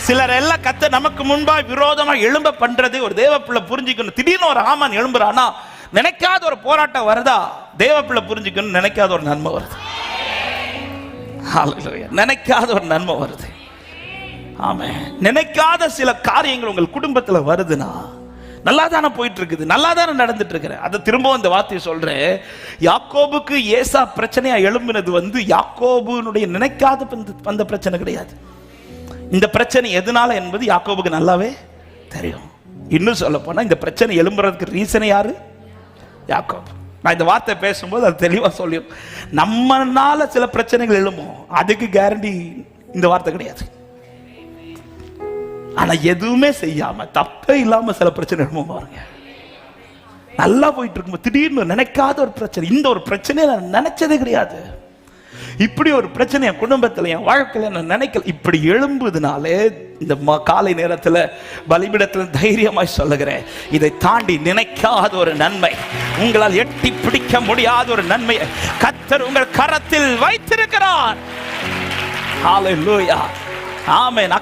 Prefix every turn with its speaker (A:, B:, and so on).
A: சிலர் எல்லாம் கத்த நமக்கு முன்பா விரோதமா எழும்ப பண்றது ஒரு தேவ பிள்ளை புரிஞ்சுக்கணும். திடீர்னு ஒரு ஆமான் எழும்புறானா, நினைக்காத ஒரு போராட்டம் வருதா, தேவ பிள்ளை புரிஞ்சுக்கணும், நினைக்காத ஒரு நன்மை வருது. ஹல்லேலூயா. நினைக்காத ஒரு நன்மை வருது. ஆமென். நினைக்காத சில காரியங்கள் உங்கள் குடும்பத்துல வருதுன்னா, நல்லா தானே போயிட்டு இருக்குது, நல்லா தானே நடந்துட்டு இருக்கிற. அதை திரும்பவும் இந்த வார்த்தையை சொல்றேன். யாக்கோபுக்கு ஏசா பிரச்சனையா எழும்பினது யாக்கோபுனுடைய நினைக்காத வந்த பிரச்சனை கிடையாது. இந்த பிரச்சனை எதனால என்பது யாக்கோபுக்கு நல்லாவே தெரியும். இன்னும் சொல்ல போனா இந்த பிரச்சனை எழும்புறதுக்கு ரீசன் யாரு? யாக்கோபு. நான் இந்த வார்த்தை பேசும்போது அது தெளிவா சொல்லிடும். நம்மனால சில பிரச்சனைகள் எழும்பும், அதுக்கு கேரண்டி இந்த வார்த்தை கிடையாது. ஆனா எதுவுமே செய்யாம தப்பே இல்லாம சில பிரச்சனை எழும்பும் பாருங்க. நல்லா போயிட்டு இருக்கும் திடீர்னு நினைக்காத ஒரு பிரச்சனை. இந்த ஒரு பிரச்சனையை நான் நினைச்சதே கிடையாது, இப்படி ஒரு பிரச்சனை என் குடும்பத்தில் என் வாழ்க்கையில் நான் நினைக்கல, இப்படி எழும்புதுனாலே இந்த காலை நேரத்தில் பலிபீடத்தில் தைரியமாய் சொல்லுகிறேன், இதை தாண்டி நினைக்காத ஒரு நன்மை, உங்களால் எட்டி பிடிக்க முடியாத ஒரு நன்மையை கர்த்தர் உங்கள் கரத்தில் வைத்திருக்கிறார். ஹல்லேலூயா. ஆமென்.